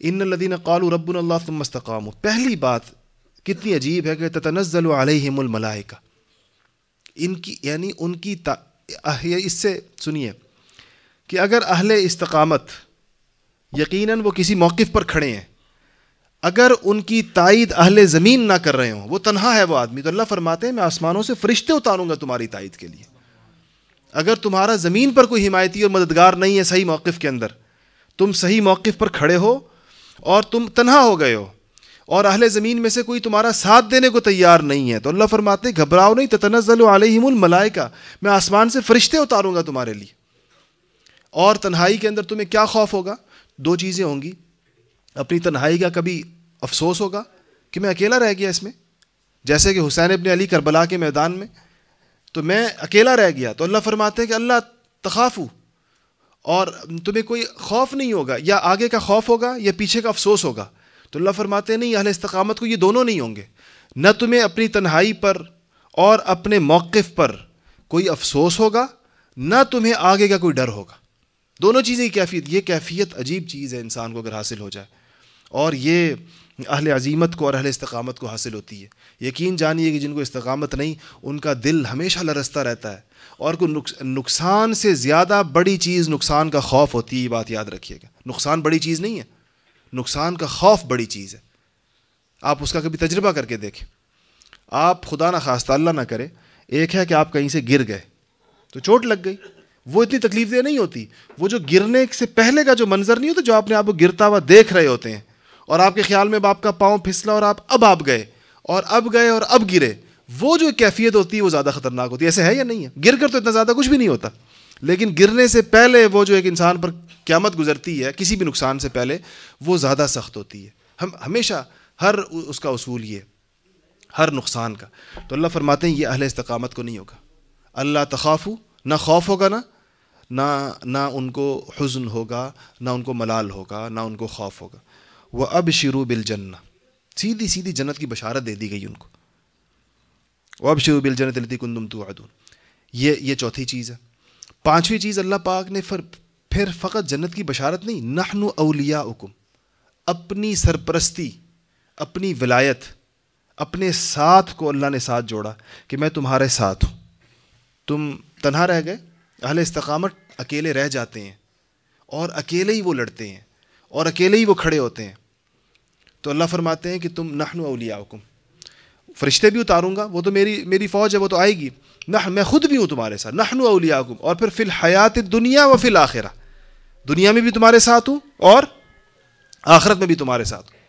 ان الذین قالوا ربنا اللہ ثم استقاموا، پہلی بات کتنی عجیب ہے کہ تتنزل علیہم الملائکہ، ان کی یعنی ان کی اس سے سنیے کہ اگر اہل استقامت یقیناً وہ کسی موقف پر کھڑے ہیں، اگر ان کی تائید اہل زمین نہ کر رہے ہوں، وہ تنہا ہے وہ آدمی، تو اللہ فرماتے ہیں میں آسمانوں سے فرشتے اتاروں گا تمہاری تائید کے لیے۔ اگر تمہارا زمین پر کوئی حمایتی اور مددگار نہیں ہے صحیح موقف کے اندر، تم صحیح موقف پر کھڑے ہو اور تم تنہا ہو گئے ہو اور اہل زمین میں سے کوئی تمہارا ساتھ دینے کو تیار نہیں ہے، تو اللہ فرماتے ہیں گھبراؤ نہیں، تتنزل علیہم الملائکہ، میں آسمان سے فرشتے اتاروں گا تمہارے لیے۔ اور تنہائی کے اندر تمہیں کیا خوف ہوگا؟ دو چیزیں ہوں گی، اپنی تنہائی کا کبھی افسوس ہوگا کہ میں اکیلا رہ گیا اس میں، جیسے کہ حسین ابن علی کربلا کے میدان میں تو میں اکیلا رہ گیا، تو اللہ فرماتے ہیں کہ اللہ تخافو، اور تمہیں کوئی خوف نہیں ہوگا، یا آگے کا خوف ہوگا یا پیچھے کا افسوس ہوگا، تو اللہ فرماتے ہیں نہیں، اہل استقامت کو یہ دونوں نہیں ہوں گے، نہ تمہیں اپنی تنہائی پر اور اپنے موقف پر کوئی افسوس ہوگا، نہ تمہیں آگے کا کوئی ڈر ہوگا۔ دونوں چیزیں کی کیفیت، یہ کیفیت عجیب چیز ہے انسان کو اگر حاصل ہو جائے، اور یہ اہل عزیمت کو اور اہل استقامت کو حاصل ہوتی ہے۔ یقین جانیے کہ جن کو استقامت نہیں، ان کا دل ہمیشہ لرزتا رہتا ہے، اور کوئی نقصان سے زیادہ بڑی چیز نقصان کا خوف ہوتی ہے، یہ بات یاد رکھیے گا۔ نقصان بڑی چیز نہیں ہے، نقصان کا خوف بڑی چیز ہے۔ آپ اس کا کبھی تجربہ کر کے دیکھیں۔ آپ خدا نہ خواستہ اللہ نہ کرے، ایک ہے کہ آپ کہیں سے گر گئے تو چوٹ لگ گئی، وہ اتنی تکلیف دہ نہیں ہوتی، وہ جو گرنے سے پہلے کا جو منظر نہیں ہوتا، جو آپ نے آپ کو گرتا ہوا دیکھ رہے ہوتے ہیں، اور آپ کے خیال میں آپ کا پاؤں پھسلا اور آپ گئے اور اب گرے، وہ جو کیفیت ہوتی ہے وہ زیادہ خطرناک ہوتی ہے۔ ایسے ہے یا نہیں ہے؟ گر کر تو اتنا زیادہ کچھ بھی نہیں ہوتا، لیکن گرنے سے پہلے وہ جو ایک انسان پر قیامت گزرتی ہے کسی بھی نقصان سے پہلے، وہ زیادہ سخت ہوتی ہے۔ ہم ہمیشہ ہر اس کا اصول یہ ہر نقصان کا، تو اللہ فرماتے ہیں یہ اہل استقامت کو نہیں ہوگا۔ اللہ تخافو، نہ خوف ہوگا، نہ ان کو حزن ہوگا، نہ ان کو ملال ہوگا، نہ ان کو خوف ہوگا۔ وَأَبْشِرُوا بِالْجَنَّةِ، سیدھی سیدھی جنت کی بشارت دے دی گئی ان کو۔ وَأَبْشِرُوا بِالْجَنَّةِ الَّتِي كُنتُمْ تُوعَدُونَ، یہ چوتھی چیز ہے۔ پانچویں چیز اللہ پاک نے پھر فقط جنت کی بشارت نہیں، نحن اولیاؤکم، اپنی سرپرستی، اپنی ولایت، اپنے ساتھ کو اللہ نے ساتھ جوڑا کہ میں تمہارے ساتھ ہوں۔ تم تنہا رہ گئے، اہل استقامت اکیلے رہ جاتے ہیں اور اکیلے ہی وہ لڑتے ہیں اور اکیلے ہی وہ کھڑے ہوتے ہیں، تو اللہ فرماتے ہیں کہ تم نحن اولیاؤکم، فرشتے بھی اتاروں گا، وہ تو میری فوج ہے، وہ تو آئے گی، میں خود بھی ہوں تمہارے ساتھ، نحن اولیاؤکم، اور پھر فی الحیات الدنیا و فی الآخرہ، دنیا میں بھی تمہارے ساتھ ہوں اور آخرت میں بھی تمہارے ساتھ ہوں۔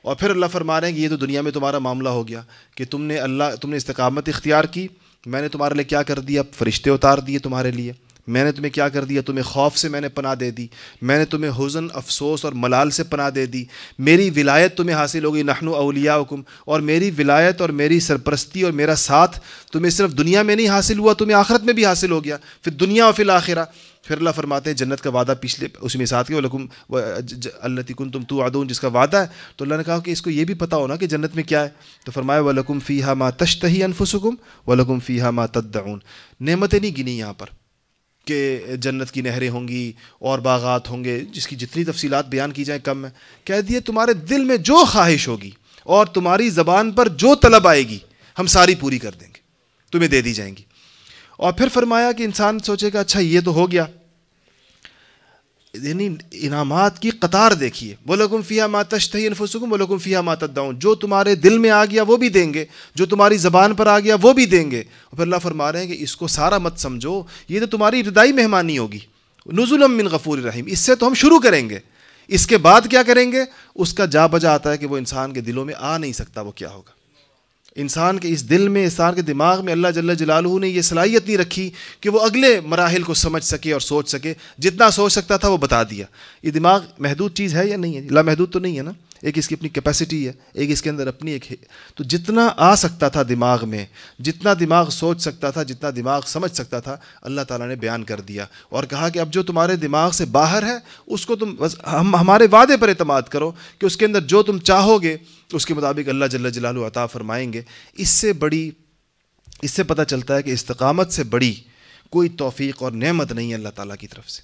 اور پھر اللہ فرما رہے ہیں کہ یہ تو دنیا میں تمہارا معاملہ ہو گیا کہ تم نے استقامت اختیار کی، میں نے تمہارے لیے کیا کر دیا، فرشتے اتار دیے تمہارے لیے، میں نے تمہیں کیا کر دیا، تمہیں خوف سے میں نے پناہ دے دی، میں نے تمہیں حزن، افسوس اور ملال سے پناہ دے دی، میری ولایت تمہیں حاصل ہوگی، نحن اولیاؤکم، اور میری ولایت اور میری سرپرستی اور میرا ساتھ تمہیں صرف دنیا میں نہیں حاصل ہوا، تمہیں آخرت میں بھی حاصل ہو گیا، پھر دنیا و فی الآخرہ۔ پھر اللہ فرماتے ہیں جنت کا وعدہ پچھلے اس میں ساتھ کے وَلَكُمْ الَّتِي كُنْتُمْ تُوعَدُونَ، جس کا وعدہ ہے، تو اللہ نے کہا کہ اس کو یہ بھی پتہ ہونا کہ جنت میں کیا ہے، تو فرمایا وَلَكُمْ فِيهَا مَا تَشْتَهِي أَنفُسُكُمْ وَلَكُمْ فِيهَا مَا تَدَّعُونَ۔ نعمتیں نہیں گنی یہاں پر کہ جنت کی نہریں ہوں گی اور باغات ہوں گے، جس کی جتنی تفصیلات بیان کی جائیں کم ہے، کہہ دیے تمہارے دل میں جو خواہش ہوگی اور تمہاری زبان پر جو طلب آئے گی ہم ساری پوری کر دیں گے، تمہیں دے دی جائیں گی۔ اور پھر فرمایا کہ انسان سوچے گا اچھا یہ تو ہو گیا، یعنی انعامات کی قطار دیکھیے، وَلَكُمْ فِيهَا مَا تَشْتَهِي أَنفُسُكُمْ وَلَكُمْ فِيهَا مَا تَدَّعُونَ، جو تمہارے دل میں آ گیا وہ بھی دیں گے، جو تمہاری زبان پر آ گیا وہ بھی دیں گے۔ اور پھر اللہ فرما رہے ہیں کہ اس کو سارا مت سمجھو، یہ تو تمہاری ابتدائی مہمانی ہوگی، نزلا من غفور رحیم، اس سے تو ہم شروع کریں گے، اس کے بعد کیا کریں گے اس کا جا بجا آتا ہے کہ وہ انسان کے دلوں میں آ نہیں سکتا وہ کیا ہوگا۔ انسان کے اس دل میں، انسان کے دماغ میں اللہ جل جلالہ نے یہ صلاحیت نہیں رکھی کہ وہ اگلے مراحل کو سمجھ سکے اور سوچ سکے، جتنا سوچ سکتا تھا وہ بتا دیا۔ یہ دماغ محدود چیز ہے یا نہیں ہے؟ لا محدود تو نہیں ہے نا، ایک اس کی اپنی کیپیسٹی ہے، ایک اس کے اندر اپنی ایک ہے، تو جتنا آ سکتا تھا دماغ میں، جتنا دماغ سوچ سکتا تھا، جتنا دماغ سمجھ سکتا تھا، اللہ تعالیٰ نے بیان کر دیا اور کہا کہ اب جو تمہارے دماغ سے باہر ہے اس کو تم ہمارے وعدے پر اعتماد کرو کہ اس کے اندر جو تم چاہو گے اس کے مطابق اللہ جل جلالہ عطا فرمائیں گے۔ اس سے پتہ چلتا ہے کہ استقامت سے بڑی کوئی توفیق اور نعمت نہیں ہے اللہ تعالیٰ کی طرف سے۔